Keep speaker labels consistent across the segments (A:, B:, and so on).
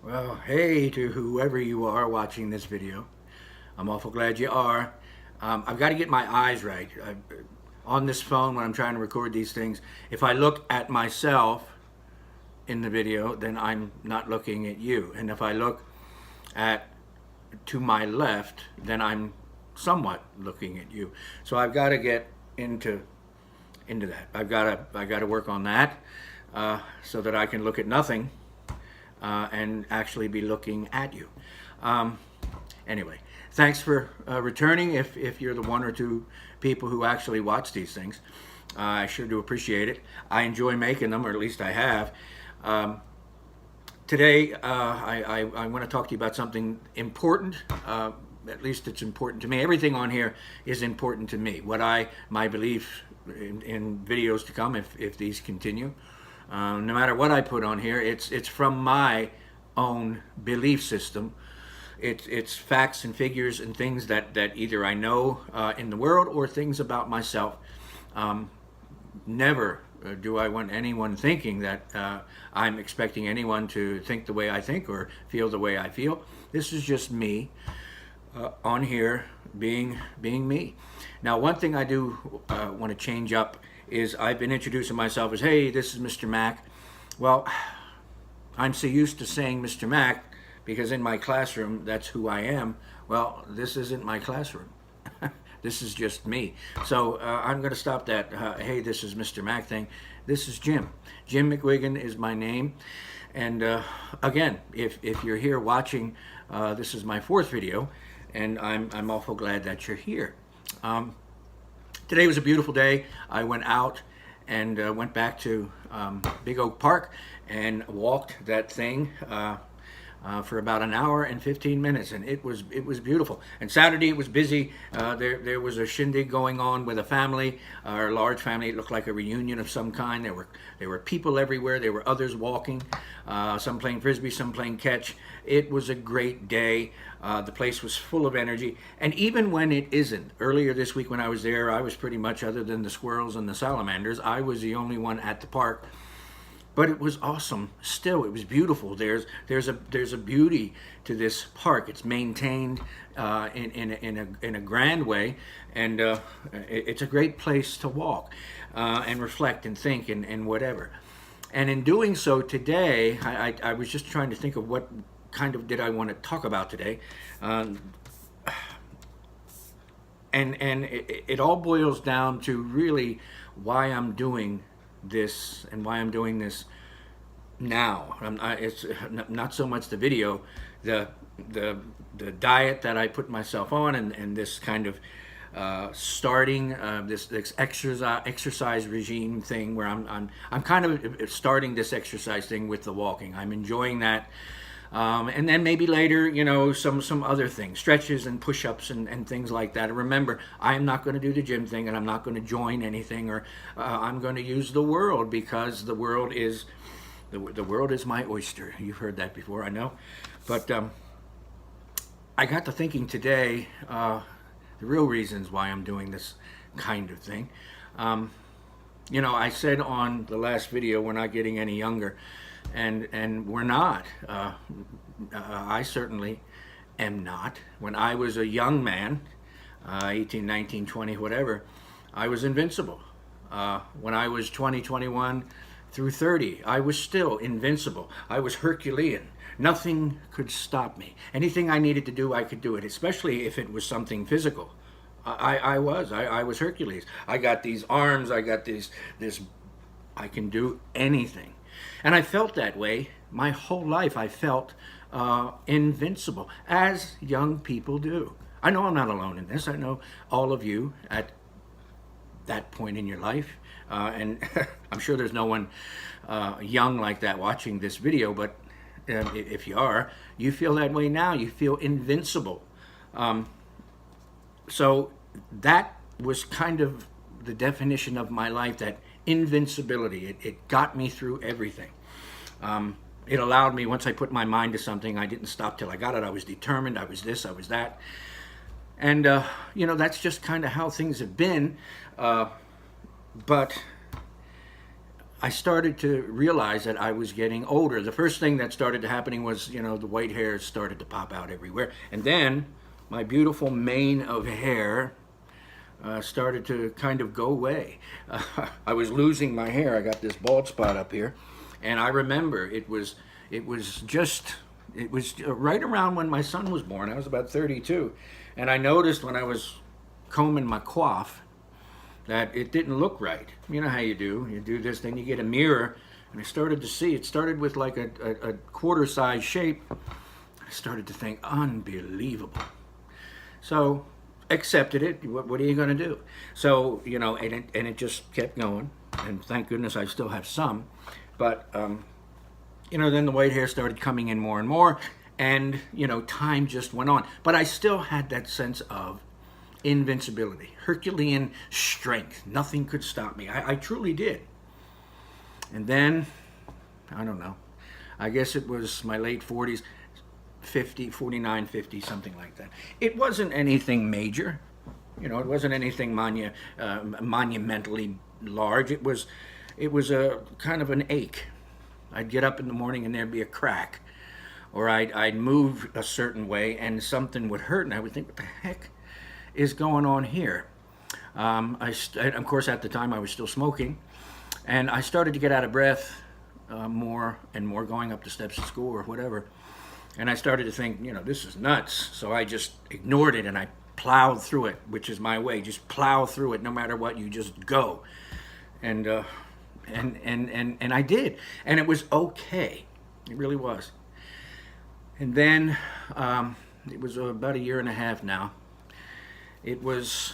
A: Well, hey to whoever you are watching this video. I'm awful glad you are. I've got to get my eyes right. On this phone, when I'm trying to record these things, if I look at myself in the video, then I'm not looking at you. And if I look at to my left, then I'm somewhat looking at you. So I've got to get into that. I got to work on that so that I can look at nothing and actually be looking at you. Um, anyway, thanks for returning. If you're the one or two people who actually watch these things, I sure do appreciate it. I enjoy making them, or at least I have. Um, Today, I want to talk to you about something important. At least it's important to me. Everything on here is important to me. My belief in videos to come, if these continue, no matter what I put on here, it's from my own belief system. It's facts and figures and things that either I know in the world or things about myself. Never do I want anyone thinking that I'm expecting anyone to think the way I think or feel the way I feel. This is just me on here being me. Now, one thing I do want to change up is I've been introducing myself as, hey, this is Mr. Mac. Well, I'm so used to saying Mr. Mac because in my classroom, that's who I am. Well, this isn't my classroom. This is just me. So I'm going to stop that, hey, this is Mr. Mac thing. This is Jim. Jim McWiggin is my name. And again, if you're here watching, this is my fourth video, and I'm awful glad that you're here. Today was a beautiful day. I went out and went back to Big Oak Park and walked that thing for about an hour and 15 minutes, and it was beautiful. And Saturday it was busy. There was a shindig going on with a family, a large family. It looked like a reunion of some kind. There were people everywhere. There were others walking, some playing frisbee, some playing catch. It was a great day. The place was full of energy, and even when it isn't. Earlier this week when I was there, I was pretty much, other than the squirrels and the salamanders, I was the only one at the park. But it was awesome. Still, it was beautiful. There's a beauty to this park. It's maintained in a grand way, and it's a great place to walk and reflect and think and whatever. And in doing so today, I was just trying to think of what kind of did I want to talk about today. And it all boils down to really why I'm doing this and why I'm doing this now. It's not so much the video, the diet that I put myself on, and this kind of starting this exercise regime thing where I'm kind of starting this exercise thing with the walking. I'm enjoying that. And then maybe later, some other things, stretches and push-ups and things like that. And remember, I am not going to do the gym thing, and I'm not going to join anything, or I'm going to use the world, because the world is my oyster. You've heard that before, I know. But I got to thinking today the real reasons why I'm doing this kind of thing. I said on the last video, we're not getting any younger. And we're not. I certainly am not. When I was a young man, 18, 19, 20, whatever, I was invincible. When I was 20, 21 through 30, I was still invincible. I was Herculean. Nothing could stop me. Anything I needed to do, I could do it, especially if it was something physical. I was Hercules. I got these arms, I got this, I can do anything. And I felt that way my whole life. I felt invincible, as young people do. I know I'm not alone in this. I know all of you at that point in your life. And I'm sure there's no one young like that watching this video, but if you are, you feel that way now. You feel invincible. So that was kind of the definition of my life, that invincibility. It got me through everything. It allowed me, once I put my mind to something, I didn't stop till I got it. I was determined. I was this, I was that. And, that's just kind of how things have been. But I started to realize that I was getting older. The first thing that started happening was, the white hairs started to pop out everywhere. And then my beautiful mane of hair started to kind of go away. I was losing my hair. I got this bald spot up here. And I remember it was right around when my son was born. I was about 32. And I noticed when I was combing my coif that it didn't look right. You know how you do. You do this, then you get a mirror, and I started to see. It started with like a quarter-size shape. I started to think, unbelievable. So, accepted it. What are you going to do? So, and it just kept going. And thank goodness I still have some. But, then the white hair started coming in more and more. And, time just went on. But I still had that sense of invincibility, Herculean strength. Nothing could stop me. I truly did. And then, I don't know, I guess it was my late 40s, 50, 49, 50, something like that. It wasn't anything major. It wasn't anything monumentally large. It was a kind of an ache. I'd get up in the morning and there'd be a crack. Or I'd move a certain way and something would hurt, and I would think, what the heck is going on here? Of course, at the time I was still smoking, and I started to get out of breath more and more going up the steps of school or whatever. And I started to think, this is nuts. So I just ignored it and I plowed through it, which is my way. Just plow through it, no matter what. You just go, and I did, and it was okay. It really was. And then it was about a year and a half now. It was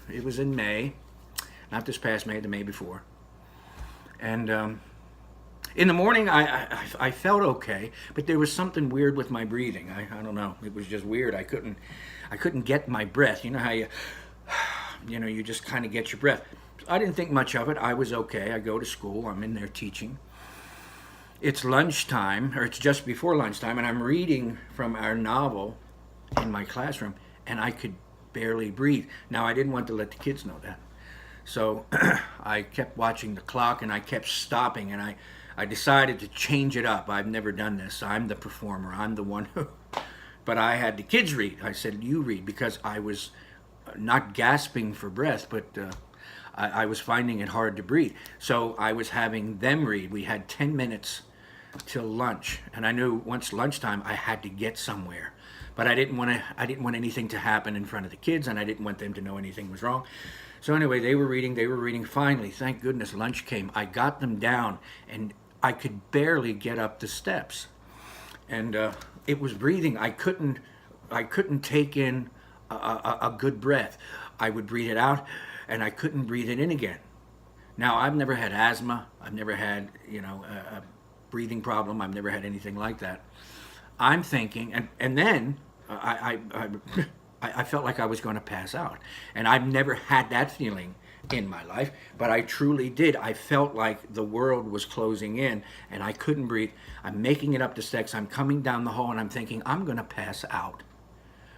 A: in May, not this past May, the May before. And in the morning, I felt okay, but there was something weird with my breathing. I don't know. It was just weird. I couldn't get my breath. You know how you just kind of get your breath. I didn't think much of it. I was okay. I go to school. I'm in there teaching. It's lunchtime, or it's just before lunchtime, and I'm reading from our novel in my classroom, and I could barely breathe. Now, I didn't want to let the kids know that. So I kept watching the clock, and I kept stopping, and I decided to change it up. I've never done this. I'm the performer. I'm the one who... But I had the kids read. I said, you read, because I was not gasping for breath, but I was finding it hard to breathe. So I was having them read. We had 10 minutes till lunch, and I knew once lunchtime I had to get somewhere. But I didn't want anything to happen in front of the kids, and I didn't want them to know anything was wrong. So anyway, they were reading. Finally, thank goodness, lunch came. I got them down, and I could barely get up the steps. And it was breathing. I couldn't take in a good breath. I would breathe it out, and I couldn't breathe it in again. Now, I've never had asthma. I've never had, a breathing problem. I've never had anything like that. I'm thinking, and then I felt like I was going to pass out. And I've never had that feeling in my life, but I truly did. I felt like the world was closing in, and I couldn't breathe. I'm making it up the steps. I'm coming down the hall, and I'm thinking, I'm going to pass out.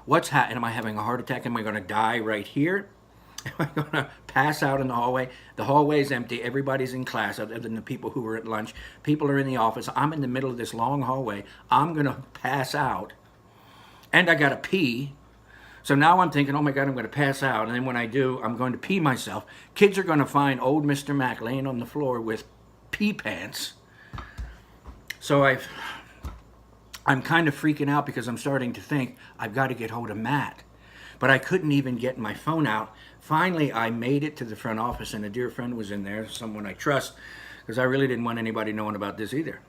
A: What's happening? Am I having a heart attack? Am I going to die right here? Am I going to pass out in the hallway? The hallway is empty. Everybody's in class other than the people who were at lunch. People are in the office. I'm in the middle of this long hallway. I'm going to pass out. And I got to pee. So now I'm thinking, oh my God, I'm going to pass out. And then when I do, I'm going to pee myself. Kids are going to find old Mr. Mac laying on the floor with pee pants. So I'm kind of freaking out because I'm starting to think I've got to get hold of Matt. But I couldn't even get my phone out. Finally, I made it to the front office, and a dear friend was in there, someone I trust, because I really didn't want anybody knowing about this either.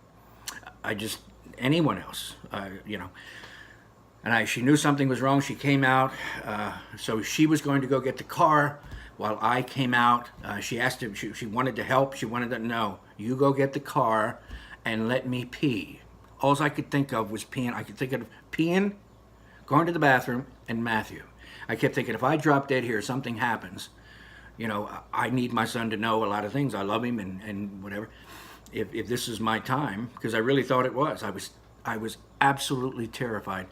A: Anyone else, And she knew something was wrong. She came out, so she was going to go get the car while I came out. She asked if she wanted to help. She wanted to know, you go get the car and let me pee. All I could think of was peeing. I could think of peeing, going to the bathroom, and Matthew. I kept thinking, if I drop dead here, something happens. I need my son to know a lot of things. I love him and whatever. If this is my time, because I really thought it was. I was absolutely terrified.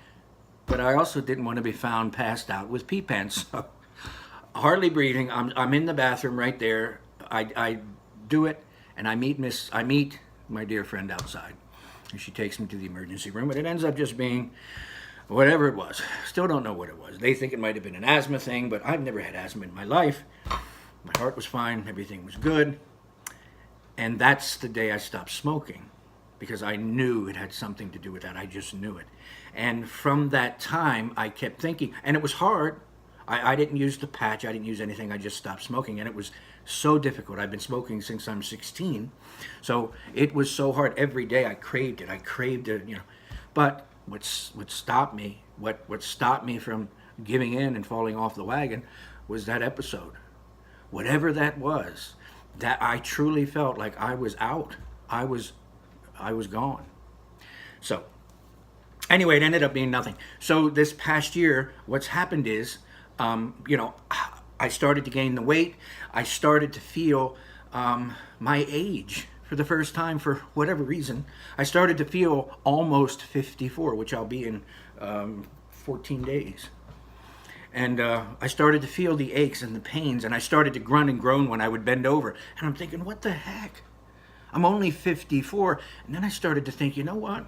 A: But I also didn't want to be found passed out with pee pants. So, hardly breathing. I'm in the bathroom right there. I do it, and I meet my dear friend outside, and she takes me to the emergency room, and it ends up just being whatever it was. Still don't know what it was. They think it might have been an asthma thing, but I've never had asthma in my life. My heart was fine, everything was good. And that's the day I stopped smoking, because I knew it had something to do with that. I just knew it. And from that time, I kept thinking, and it was hard. I didn't use the patch, I didn't use anything, I just stopped smoking, and it was so difficult. I've been smoking since I'm 16, so it was so hard. Every day I craved it, But what stopped me from giving in and falling off the wagon was that episode. Whatever that was, that I truly felt like I was out. I was gone. So anyway, it ended up being nothing. So this past year, what's happened is, I started to gain the weight. I started to feel my age for the first time, for whatever reason. I started to feel almost 54, which I'll be in 14 days. And I started to feel the aches and the pains, and I started to grunt and groan when I would bend over. And I'm thinking, what the heck? I'm only 54. And then I started to think, you know what?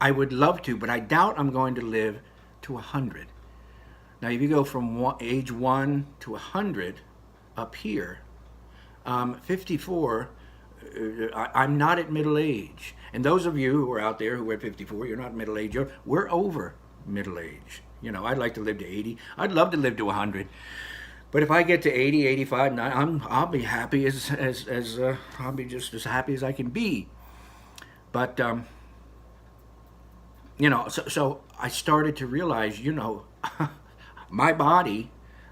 A: I would love to, but I doubt I'm going to live to 100. Now, if you go from age 1 to 100 up here, 54, I'm not at middle age. And those of you who are out there who are at 54, you're not middle age. We're over middle age. I'd like to live to 80. I'd love to live to 100. But if I get to 80, 85, I'll be happy I'll be just as happy as I can be. But so I started to realize, my body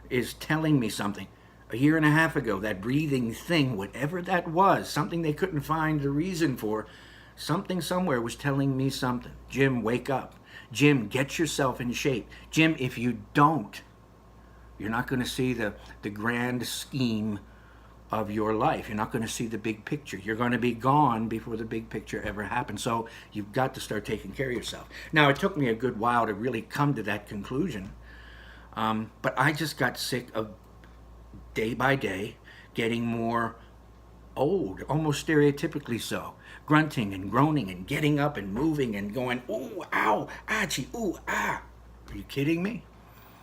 A: is telling me something. A year and a half ago, that breathing thing, whatever that was, something they couldn't find the reason for, something somewhere was telling me something. Jim, wake up. Jim, get yourself in shape. Jim, if you don't, you're not going to see the grand scheme of your life. You're not going to see the big picture. You're going to be gone before the big picture ever happens. So you've got to start taking care of yourself. Now, it took me a good while to really come to that conclusion. But I just got sick of day by day getting more old, almost stereotypically so. Grunting and groaning and getting up and moving and going, ooh, ow, achie, ooh, ah. Are you kidding me?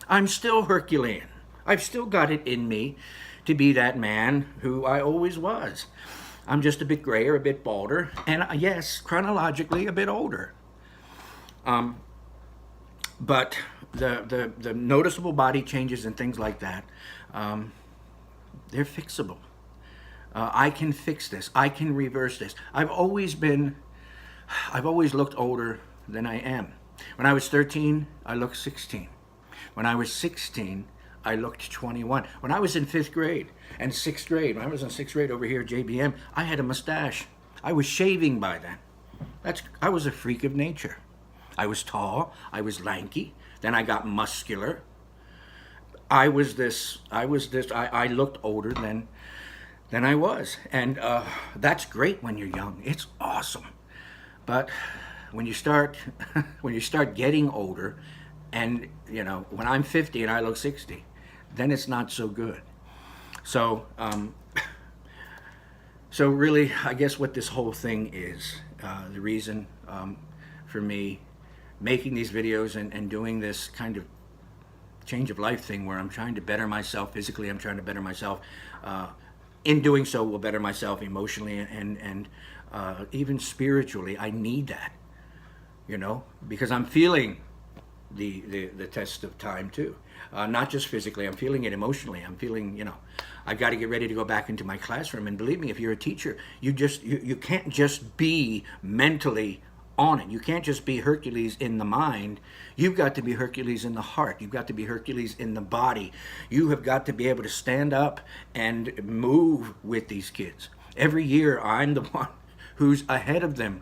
A: I'm still Herculean. I've still got it in me to be that man who I always was. I'm just a bit grayer, a bit balder, and yes, chronologically a bit older. But the noticeable body changes and things like that, they're fixable. I can fix this. I can reverse this. I've always looked older than I am. When I was 13, I looked 16. When I was 16, I looked 21. When I was in 5th grade and 6th grade, when I was in 6th grade over here at JBM, I had a mustache. I was shaving by then. I was a freak of nature. I was tall. I was lanky. Then I got muscular. I looked older than I was. And that's great when you're young. It's awesome. But when you start getting older, and when I'm 50 and I look 60, then it's not so good. So so really, I guess what this whole thing is, the reason for me making these videos and doing this kind of change of life thing, where I'm trying to better myself physically, I'm trying to better myself. In doing so, will better myself emotionally and even spiritually. I need that, because I'm feeling the test of time too. Not just physically, I'm feeling it emotionally. I'm feeling, I've got to get ready to go back into my classroom. And believe me, if you're a teacher, you can't just be mentally on it. You can't just be Hercules in the mind. You've got to be Hercules in the heart. You've got to be Hercules in the body. You have got to be able to stand up and move with these kids. Every year, I'm the one who's ahead of them.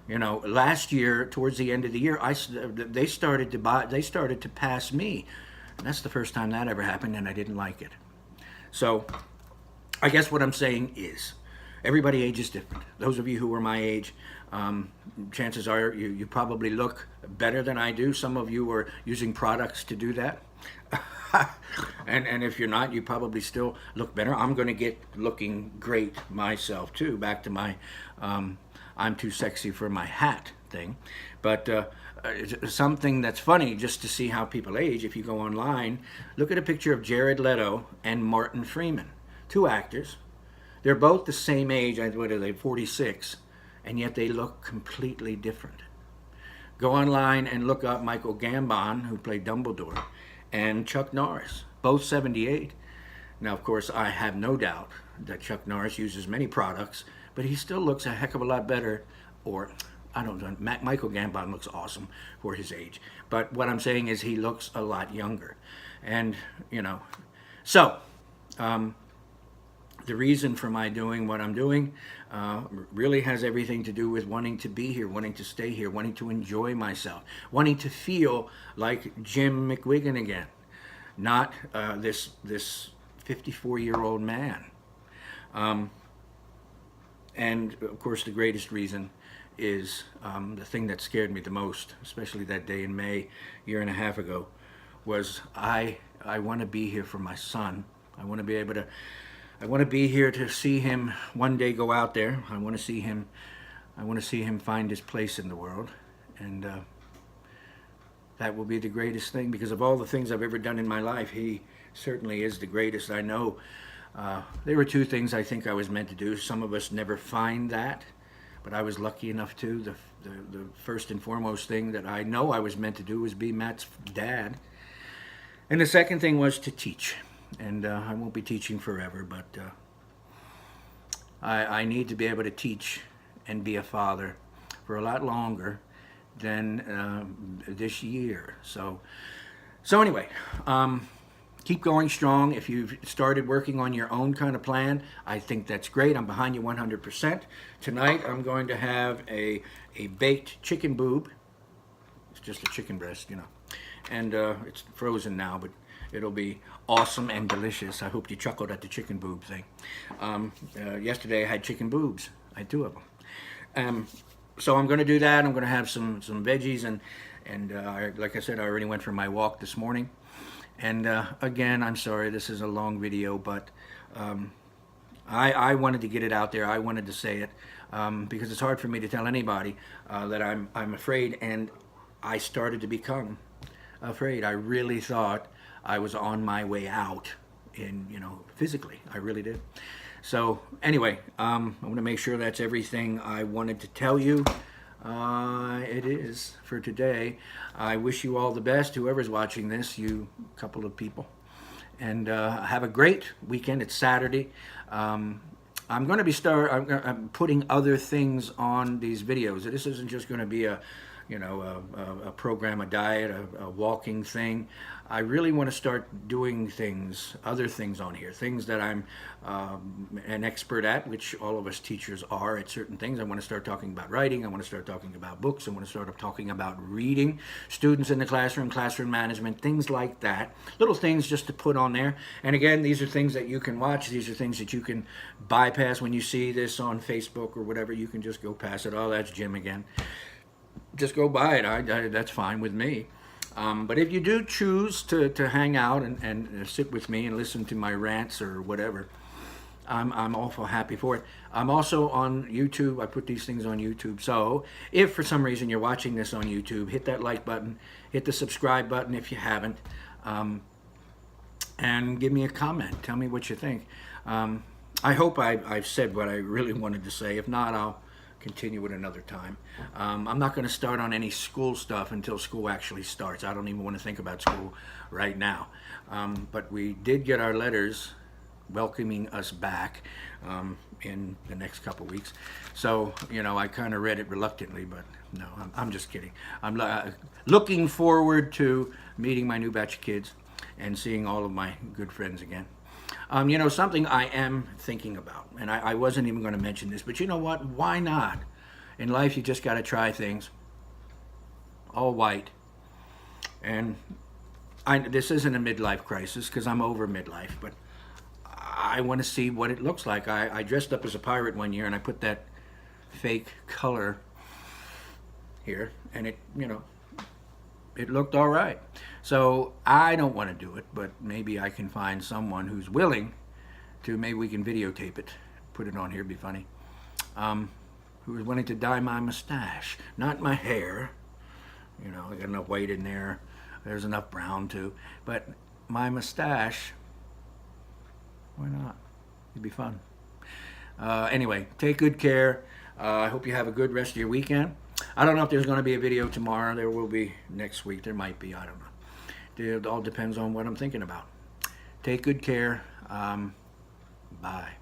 A: Last year, towards the end of the year, they started to pass me. And that's the first time that ever happened, and I didn't like it. So I guess what I'm saying is, everybody ages different. Those of you who are my age, chances are you probably look better than I do. Some of you are using products to do that. and if you're not, you probably still look better. I'm going to get looking great myself too. Back to my I'm too sexy for my hat thing. But something that's funny, just to see how people age, if you go online, look at a picture of Jared Leto and Martin Freeman, two actors. They're both the same age, what are they, 46, and yet they look completely different. Go online and look up Michael Gambon, who played Dumbledore, and Chuck Norris, both 78. Now, of course, I have no doubt that Chuck Norris uses many products, but he still looks a heck of a lot better, or I don't know, Michael Gambon looks awesome for his age. But what I'm saying is he looks a lot younger. And, so the reason for my doing what I'm doing really has everything to do with wanting to be here, wanting to stay here, wanting to enjoy myself, wanting to feel like Jim McWigan again, not this 54-year-old man. And of course, the greatest reason is the thing that scared me the most, especially that day in May, year and a half ago, was I want to be here for my son. I want to be here to see him one day go out there. I want to see him find his place in the world, and that will be the greatest thing, because of all the things I've ever done in my life, he certainly is the greatest. I know there were two things I think I was meant to do. Some of us never find that, but I was lucky enough to. The first and foremost thing that I know I was meant to do was be Matt's dad. And the second thing was to teach. And I won't be teaching forever, but I need to be able to teach and be a father for a lot longer than this year. So anyway, keep going strong. If you've started working on your own kind of plan, I think that's great. I'm behind you 100%. Tonight I'm going to have a baked chicken boob. It's just a chicken breast, and it's frozen now, but it'll be awesome and delicious. I hope you chuckled at the chicken boob thing. Yesterday I had chicken boobs. I had 2 of them. So I'm going to do that. I'm going to have some veggies, and like I said, I already went for my walk this morning. And again, I'm sorry, this is a long video, but I wanted to get it out there. I wanted to say it because it's hard for me to tell anybody that I'm afraid, and I started to become afraid. I really thought I was on my way out, physically. I really did. So anyway, I want to make sure that's everything I wanted to tell you. It is for today. I wish you all the best, whoever's watching this, you couple of people. And have a great weekend. It's Saturday. I'm going to be I'm putting other things on these videos. This isn't just going to be a program, a diet, a walking thing. I really want to start doing other things on here, things that I'm an expert at, which all of us teachers are at certain things. I want to start talking about writing. I want to start talking about books. I want to start talking about reading, students in the classroom, classroom management, things like that. Little things just to put on there. And again, these are things that you can watch. These are things that you can bypass when you see this on Facebook or whatever. You can just go past it. Oh, that's Jim again. Just go by it. That's fine with me. But if you do choose to hang out and sit with me and listen to my rants or whatever, I'm awful happy for it. I'm also on YouTube. I put these things on YouTube. So if for some reason you're watching this on YouTube, hit that like button, hit the subscribe button if you haven't, and give me a comment. Tell me what you think. I hope I've said what I really wanted to say. If not, I'll continue it another time. I'm not going to start on any school stuff until school actually starts. I don't even want to think about school right now. But we did get our letters welcoming us back in the next couple weeks. So, I kind of read it reluctantly, but no, I'm just kidding. I'm looking forward to meeting my new batch of kids and seeing all of my good friends again. Something I am thinking about, and I wasn't even going to mention this, but you know what? Why not? In life, you just got to try things. All white. And this isn't a midlife crisis because I'm over midlife, but I want to see what it looks like. I dressed up as a pirate one year, and I put that fake color here, and it, it looked all right. So I don't want to do it, but maybe I can find someone who's willing to, maybe we can videotape it, put it on here, be funny, who is willing to dye my mustache, not my hair. I got enough white in there. There's enough brown too. But my mustache, why not? It'd be fun. Anyway, take good care. I hope you have a good rest of your weekend. I don't know if there's going to be a video tomorrow. There will be next week. There might be. I don't know. It all depends on what I'm thinking about. Take good care. Bye.